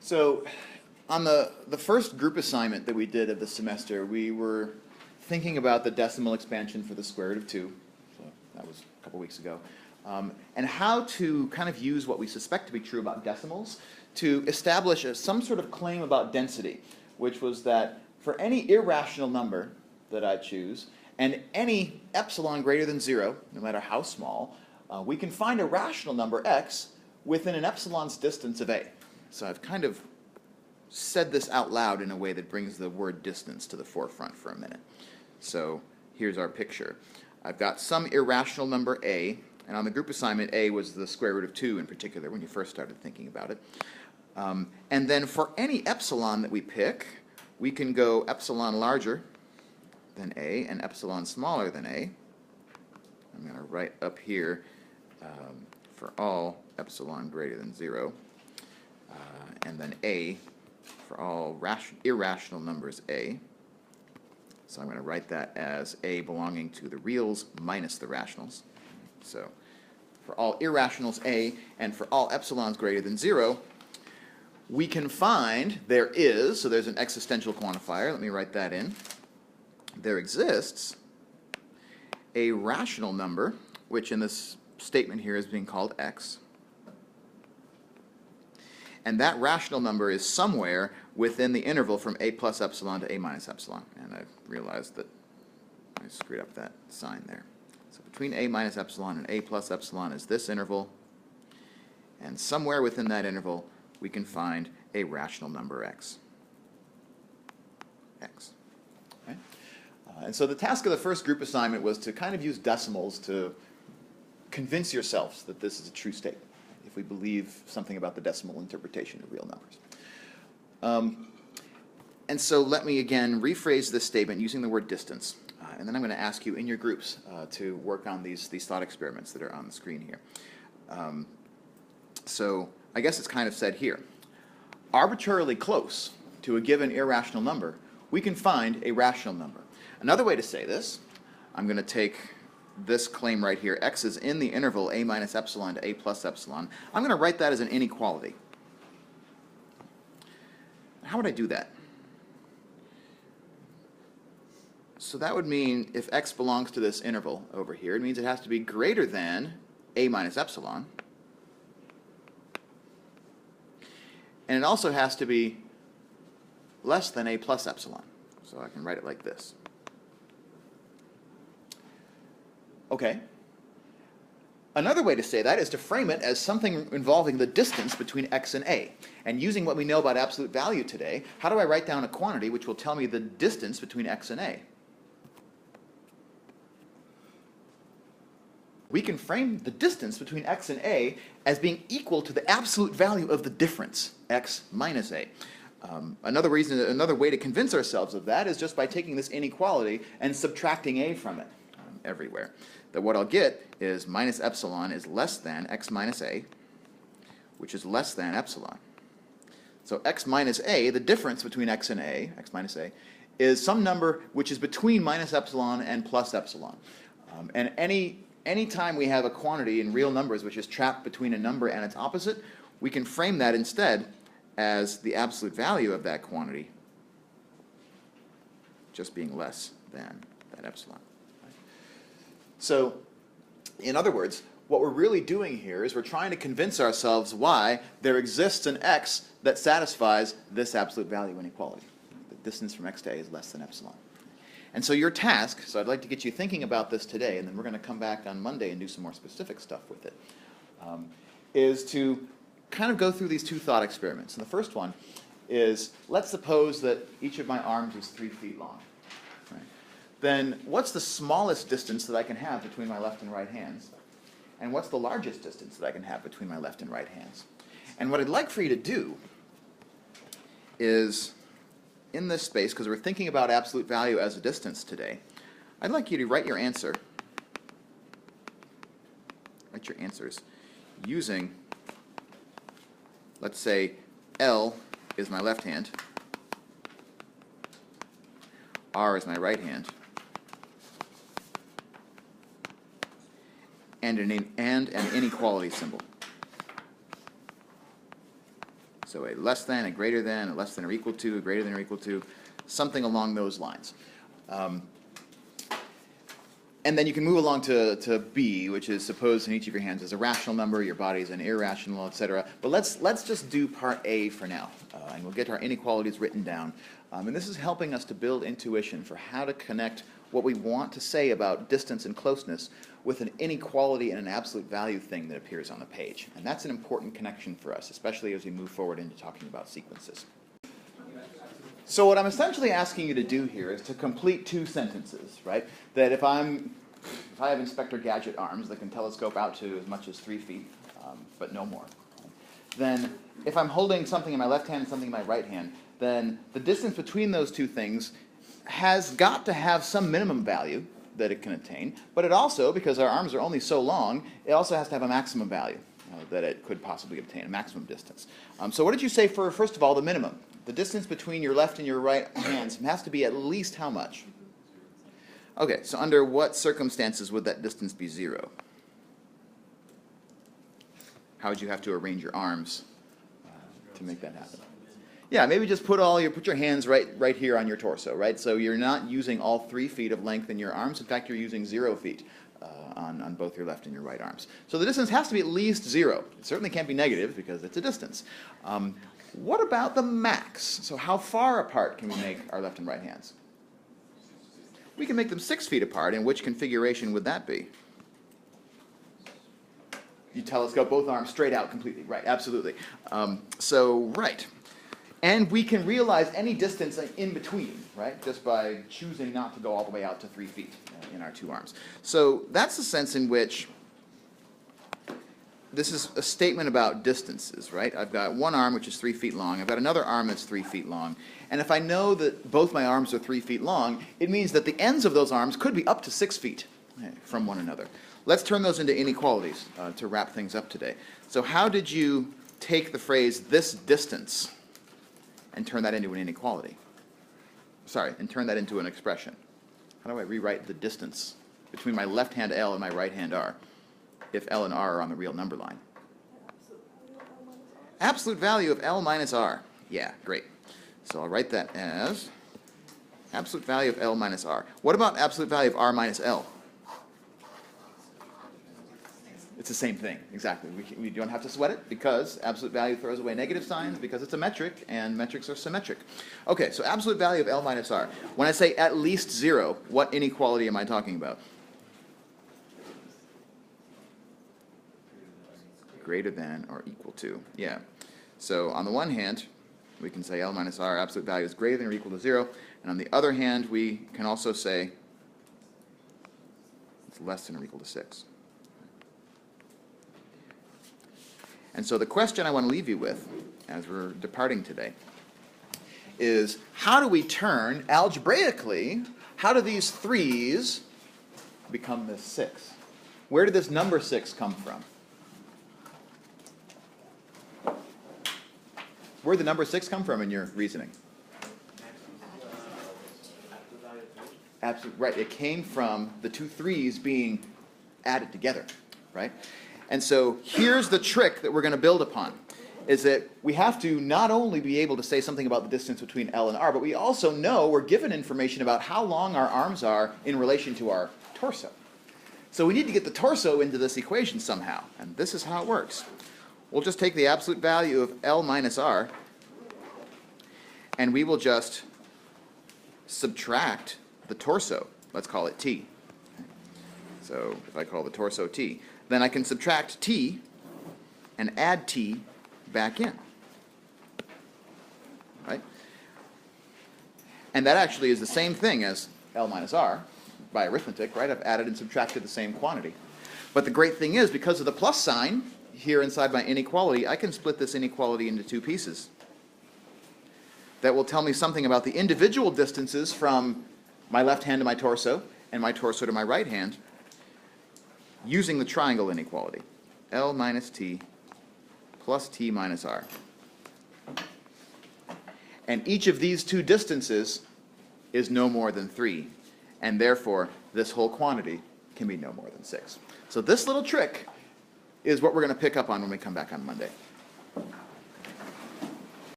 So on the first group assignment that we did of the semester, we were thinking about the decimal expansion for the square root of 2. So that was a couple weeks ago. And how to kind of use what we suspect to be true about decimals to establish some sort of claim about density, which was that for any irrational number that I choose, and any epsilon greater than 0, no matter how small, we can find a rational number x within an epsilon's distance of a. So I've kind of said this out loud in a way that brings the word distance to the forefront for a minute. So here's our picture. I've got some irrational number a, and on the group assignment, a was the square root of 2 in particular when you first started thinking about it. And then for any epsilon that we pick, we can go epsilon larger than a and epsilon smaller than a. I'm going to write up here for all epsilon greater than 0, and then a for all irrational numbers a. So I'm going to write that as a belonging to the reals minus the rationals. So for all irrationals a and for all epsilons greater than 0, we can find there is, so there's an existential quantifier, let me write that in. There exists a rational number, which in this statement here is being called x. And that rational number is somewhere within the interval from a plus epsilon to a minus epsilon. And I realized that I screwed up that sign there. So between a minus epsilon and a plus epsilon is this interval. And somewhere within that interval, we can find a rational number x. Okay? And so the task of the first group assignment was to kind of use decimals to convince yourselves that this is a true statement, if we believe something about the decimal interpretation of real numbers. And so let me again rephrase this statement using the word distance. And then I'm going to ask you in your groups to work on these thought experiments that are on the screen here. So I guess it's kind of said here. Arbitrarily close to a given irrational number, we can find a rational number. Another way to say this, I'm going to take this claim right here, x is in the interval a minus epsilon to a plus epsilon. I'm going to write that as an inequality. How would I do that? So that would mean if x belongs to this interval over here, it means it has to be greater than a minus epsilon. And it also has to be less than a plus epsilon. So I can write it like this. Okay. Another way to say that is to frame it as something involving the distance between x and a. And using what we know about absolute value today, how do I write down a quantity which will tell me the distance between x and a? We can frame the distance between x and a as being equal to the absolute value of the difference, x minus a. Another way to convince ourselves of that is just by taking this inequality and subtracting a from it everywhere. That what I'll get is minus epsilon is less than x minus a, which is less than epsilon. So x minus a, the difference between x and a, x minus a, is some number which is between minus epsilon and plus epsilon. And any time we have a quantity in real numbers which is trapped between a number and its opposite, we can frame that instead as the absolute value of that quantity just being less than that epsilon. So, in other words, what we're really doing here is we're trying to convince ourselves why there exists an x that satisfies this absolute value inequality. The distance from x to a is less than epsilon. And so your task, so I'd like to get you thinking about this today, and then we're going to come back on Monday and do some more specific stuff with it, is to kind of go through these two thought experiments. And the first one is, let's suppose that each of my arms is 3 feet long. Right? Then what's the smallest distance that I can have between my left and right hands? And what's the largest distance that I can have between my left and right hands? And what I'd like for you to do is, in this space, because we're thinking about absolute value as a distance today, I'd like you to write your answer. Write your answers using, let's say, L is my left hand, R is my right hand, and an inequality symbol. So a less than, a greater than, a less than or equal to, a greater than or equal to, something along those lines. And then you can move along to B, which is suppose in each of your hands is a rational number, your body is an irrational, etc. But let's just do part A for now, and we'll get our inequalities written down. And this is helping us to build intuition for how to connect what we want to say about distance and closeness with an inequality and an absolute value thing that appears on the page. And that's an important connection for us, especially as we move forward into talking about sequences. So what I'm essentially asking you to do here is to complete two sentences, right? That if I have Inspector Gadget arms that can telescope out to as much as 3 feet, but no more, then if I'm holding something in my left hand and something in my right hand, then the distance between those two things has got to have some minimum value that it can attain, but it also, because our arms are only so long, it also has to have a maximum value that it could possibly obtain, a maximum distance. So what did you say for, first of all, the minimum? The distance between your left and your right hands has to be at least how much? Okay, so under what circumstances would that distance be 0? How would you have to arrange your arms to make that happen? Yeah, maybe just put your hands right here on your torso, right? So you're not using all 3 feet of length in your arms. In fact, you're using 0 feet on both your left and your right arms. So the distance has to be at least 0. It certainly can't be negative because it's a distance. What about the max? So how far apart can we make our left and right hands? We can make them 6 feet apart. In which configuration would that be? You telescope both arms straight out completely. Right, absolutely. Right. And we can realize any distance in between, right, just by choosing not to go all the way out to 3 feet in our two arms. So that's the sense in which this is a statement about distances, right? I've got one arm which is 3 feet long. I've got another arm that's 3 feet long. And if I know that both my arms are 3 feet long, it means that the ends of those arms could be up to 6 feet from one another. Let's turn those into inequalities to wrap things up today. So how did you take the phrase this distance and turn that into an inequality? Sorry, and turn that into an expression. How do I rewrite the distance between my left hand L and my right hand R if L and R are on the real number line? Absolute value of L minus R. Yeah, great. So I'll write that as absolute value of L minus R. What about absolute value of R minus L? It's the same thing, exactly. We don't have to sweat it because absolute value throws away negative signs because it's a metric and metrics are symmetric. Okay, so absolute value of L minus R. When I say at least 0, what inequality am I talking about? Greater than or equal to, yeah. So on the one hand, we can say L minus R, absolute value is greater than or equal to 0. And on the other hand, we can also say it's less than or equal to 6. And so the question I want to leave you with, as we're departing today, is how do we turn, algebraically, how do these 3's become this 6? Where did this number 6 come from? Where did the number 6 come from in your reasoning? Absolutely right. It came from the two 3's being added together, right? And so here's the trick that we're going to build upon, is that we have to not only be able to say something about the distance between L and R, but we also know we're given information about how long our arms are in relation to our torso. So we need to get the torso into this equation somehow, and this is how it works. We'll just take the absolute value of L minus R, and we will just subtract the torso. Let's call it T. So if I call the torso T, then I can subtract T and add T back in, right? And that actually is the same thing as L minus R by arithmetic, right? I've added and subtracted the same quantity. But the great thing is, because of the plus sign here inside my inequality, I can split this inequality into two pieces. That will tell me something about the individual distances from my left hand to my torso and my torso to my right hand using the triangle inequality. L minus T plus T minus R. And each of these two distances is no more than 3. And therefore, this whole quantity can be no more than 6. So this little trick is what we're going to pick up on when we come back on Monday.